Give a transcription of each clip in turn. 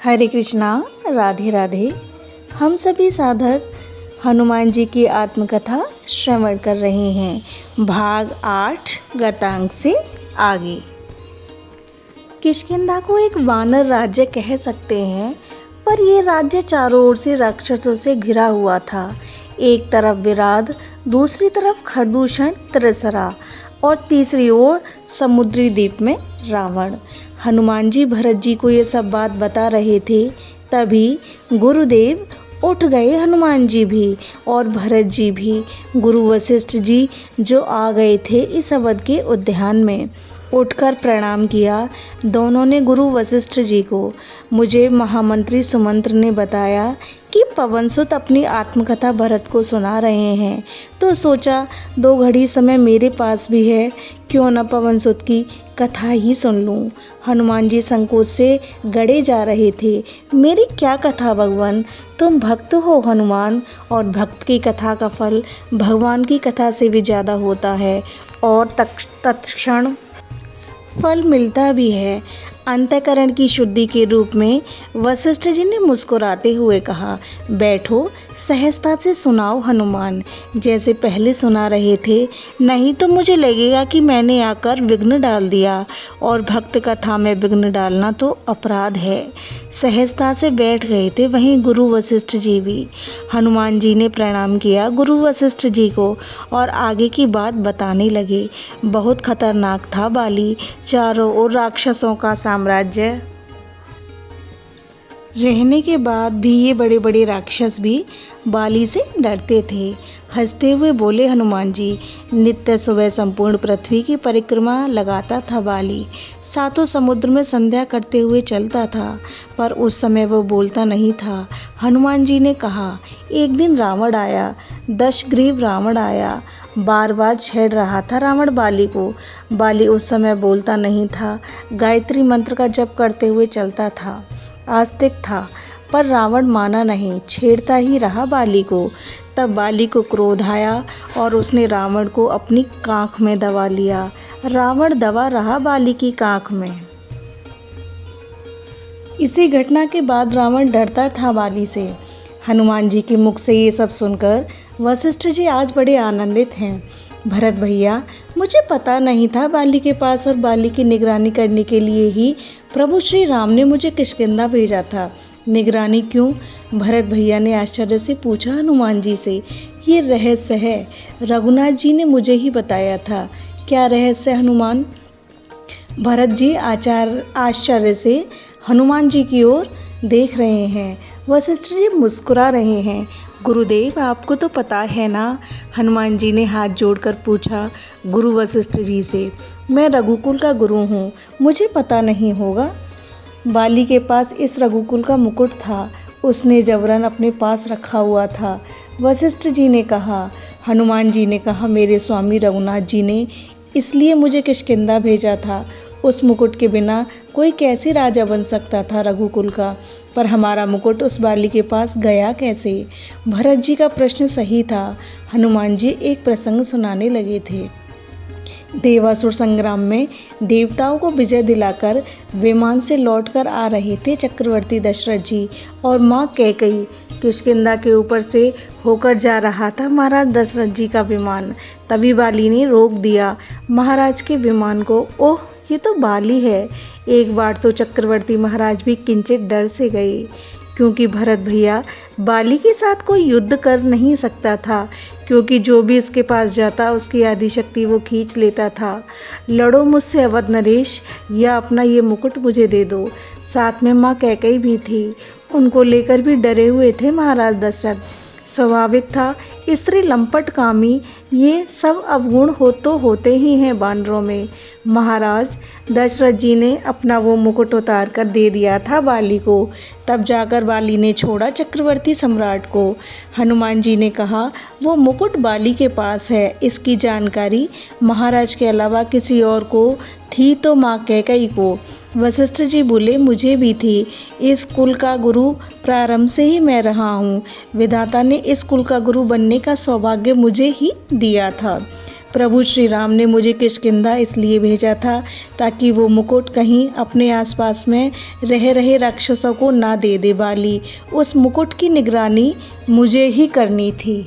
हरे कृष्णा, राधे राधे। हम सभी साधक हनुमान जी की आत्मकथा श्रवण कर रहे हैं। भाग 8 गतांक से आगे। किष्किंधा को एक वानर राज्य कह सकते हैं, पर यह राज्य चारों ओर से राक्षसों से घिरा हुआ था। एक तरफ विराध, दूसरी तरफ खरदूषण त्रिसरा और तीसरी ओर समुद्री द्वीप में रावण। हनुमान जी भरत जी को ये सब बात बता रहे थे, तभी गुरुदेव उठ गए। हनुमान जी भी और भरत जी भी। गुरु वशिष्ठ जी जो आ गए थे इस अवध के उद्यान में, उठकर प्रणाम किया। दोनों ने गुरु वशिष्ठ जी को, मुझे महामंत्री सुमंत्र ने बताया कि पवनसुत अपनी आत्मकथा भरत को सुना रहे हैं, तो सोचा 2 घड़ी समय मेरे पास भी है, क्यों न पवनसुत की कथा ही सुन लूं। हनुमान जी संकोच से गड़े जा रहे थे। मेरी क्या कथा भगवान, तुम भक्त हो हनुमान, और भक्त की कथा का फल भगवान की कथा से भी ज़्यादा होता है और तत्क्षण फल मिलता भी है। अंतःकरण की शुद्धि के रूप में वशिष्ठ जी ने मुस्कुराते हुए कहा, बैठो, सहजता से सुनाओ हनुमान, जैसे पहले सुना रहे थे, नहीं तो मुझे लगेगा कि मैंने आकर विघ्न डाल दिया, और भक्त कथा में विघ्न डालना तो अपराध है। सहजता से बैठ गए थे वहीं गुरु वशिष्ठ जी भी। हनुमान जी ने प्रणाम किया गुरु वशिष्ठ जी को और आगे की बात बताने लगे। बहुत खतरनाक था बाली, चारों ओर राक्षसों का साम्राज्य रहने के बाद भी ये बड़े बड़े राक्षस भी बाली से डरते थे। हंसते हुए बोले हनुमान जी, नित्य सुबह संपूर्ण पृथ्वी की परिक्रमा लगाता था बाली, 7 समुद्र में संध्या करते हुए चलता था, पर उस समय वो बोलता नहीं था। हनुमान जी ने कहा, एक दिन रावण आया, दशग्रीव रावण आया, बार बार छेड़ रहा था रावण बाली को। बाली उस समय बोलता नहीं था, गायत्री मंत्र का जप करते हुए चलता था, आस्तिक था, पर रावण माना नहीं, छेड़ता ही रहा बाली को। तब बाली को क्रोध आया और उसने रावण को अपनी कांख में दबा लिया। रावण दबा रहा बाली की कांख में। इसी घटना के बाद रावण डरता था बाली से। हनुमान जी के मुख से ये सब सुनकर वशिष्ठ जी आज बड़े आनंदित हैं। भरत भैया, मुझे पता नहीं था बाली के पास, और बाली की निगरानी करने के लिए ही प्रभु श्री राम ने मुझे किष्किंधा भेजा था। निगरानी क्यों? भरत भैया ने आश्चर्य से पूछा हनुमान जी से। ये रहस्य है, रघुनाथ जी ने मुझे ही बताया था। क्या रहस्य हनुमान? भरत जी आश्चर्य से हनुमान जी की ओर देख रहे हैं। वशिष्ठ जी मुस्कुरा रहे हैं। गुरुदेव, आपको तो पता है ना? हनुमान जी ने हाथ जोड़कर पूछा गुरु वशिष्ठ जी से। मैं रघुकुल का गुरु हूँ, मुझे पता नहीं होगा? बाली के पास इस रघुकुल का मुकुट था, उसने जबरन अपने पास रखा हुआ था, वशिष्ठ जी ने कहा। हनुमान जी ने कहा, मेरे स्वामी रघुनाथ जी ने इसलिए मुझे किष्किंधा भेजा था। उस मुकुट के बिना कोई कैसे राजा बन सकता था रघुकुल का? पर हमारा मुकुट उस बाली के पास गया कैसे? भरत जी का प्रश्न सही था। हनुमान जी एक प्रसंग सुनाने लगे थे। देवासुर संग्राम में देवताओं को विजय दिलाकर विमान से लौटकर आ रहे थे चक्रवर्ती दशरथ जी और माँ कैकेयी। किष्किंधा के ऊपर से होकर जा रहा था महाराज दशरथ जी का विमान। तभी बाली ने रोक दिया महाराज के विमान को। ओह, ये तो बाली है। एक बार तो चक्रवर्ती महाराज भी किंचित डर से गए, क्योंकि भरत भैया बाली के साथ कोई युद्ध कर नहीं सकता था, क्योंकि जो भी इसके पास जाता उसकी आदि शक्ति वो खींच लेता था। लड़ो मुझसे अवध नरेश, या अपना ये मुकुट मुझे दे दो। साथ में माँ कैकेयी भी थी, उनको लेकर भी डरे हुए थे महाराज दशरथ। स्वाभाविक था, स्त्री लंपट कामी, ये सब अवगुण होते ही हैं बानरों में। महाराज दशरथ जी ने अपना वो मुकुट उतार कर दे दिया था बाली को। तब जाकर बाली ने छोड़ा चक्रवर्ती सम्राट को। हनुमान जी ने कहा, वो मुकुट बाली के पास है। इसकी जानकारी महाराज के अलावा किसी और को थी तो माँ कैकेयी को। वशिष्ठ जी बोले, मुझे भी थी। इस कुल का गुरु प्रारंभ से ही मैं रहा हूँ। विधाता ने इस कुल का गुरु बनने का सौभाग्य मुझे ही दिया था। प्रभु श्री राम ने मुझे किष्किंधा इसलिए भेजा था ताकि वो मुकुट कहीं अपने आसपास में रह रहे राक्षसों को ना दे दे बाली। उस मुकुट की निगरानी मुझे ही करनी थी।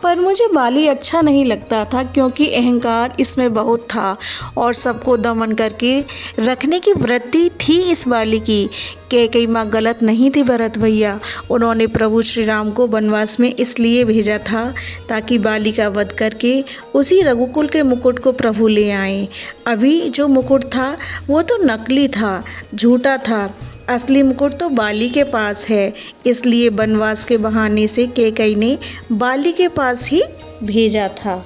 पर मुझे बाली अच्छा नहीं लगता था क्योंकि अहंकार इसमें बहुत था और सबको दमन करके रखने की वृत्ति थी इस बाली की। कैकेयी माँ गलत नहीं थी भरत भैया। उन्होंने प्रभु श्री राम को वनवास में इसलिए भेजा था ताकि बाली का वध करके उसी रघुकुल के मुकुट को प्रभु ले आए। अभी जो मुकुट था वो तो नकली था, झूठा था। असली मुकुट तो बाली के पास है, इसलिए वनवास के बहाने से कैकेयी ने बाली के पास ही भेजा था।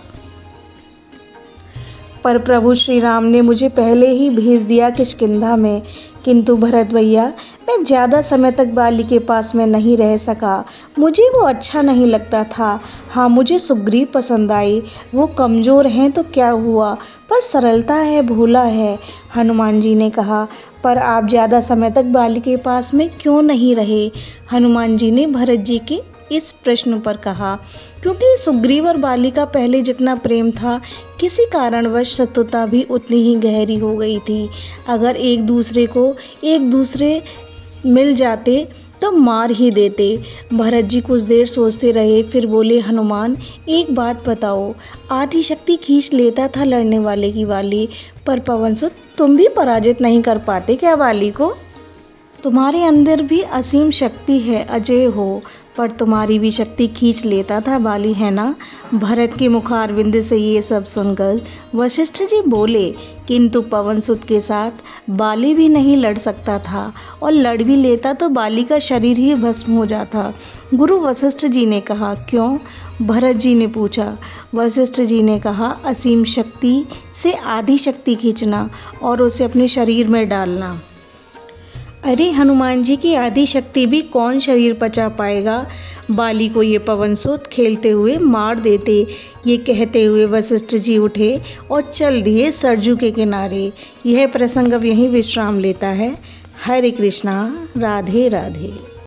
पर प्रभु श्री राम ने मुझे पहले ही भेज दिया किष्किंधा में। किंतु भरत भैया, मैं ज़्यादा समय तक बाली के पास में नहीं रह सका। मुझे वो अच्छा नहीं लगता था। हाँ, मुझे सुग्रीव पसंद आई। वो कमज़ोर हैं तो क्या हुआ, पर सरलता है, भोला है। हनुमान जी ने कहा, पर आप ज़्यादा समय तक बाली के पास में क्यों नहीं रहे? हनुमान जी ने भरत जी के इस प्रश्न पर कहा, क्योंकि सुग्रीव और बाली का पहले जितना प्रेम था, किसी कारणवश शत्रुता भी उतनी ही गहरी हो गई थी। अगर एक दूसरे मिल जाते तो मार ही देते। भरत जी कुछ देर सोचते रहे, फिर बोले, हनुमान एक बात बताओ, आधी शक्ति खींच लेता था लड़ने वाले की बाली, पर पवनसुत तुम भी पराजित नहीं कर पाते क्या बाली को? तुम्हारे अंदर भी असीम शक्ति है, अजय हो, पर तुम्हारी भी शक्ति खींच लेता था बाली, है ना? भरत के मुखारविंद से ये सब सुनकर वशिष्ठ जी बोले, किंतु पवनसुत के साथ बाली भी नहीं लड़ सकता था, और लड़ भी लेता तो बाली का शरीर ही भस्म हो जाता। गुरु वशिष्ठ जी ने कहा, क्यों? भरत जी ने पूछा। वशिष्ठ जी ने कहा, असीम शक्ति से आधी शक्ति खींचना और उसे अपने शरीर में डालना। अरे हनुमान जी की आधी शक्ति भी कौन शरीर पचा पाएगा? बाली को ये पवनसुत खेलते हुए मार देते। ये कहते हुए वशिष्ठ जी उठे और चल दिए सरजू के किनारे। यह प्रसंग अब यहीं विश्राम लेता है। हरे कृष्णा, राधे राधे।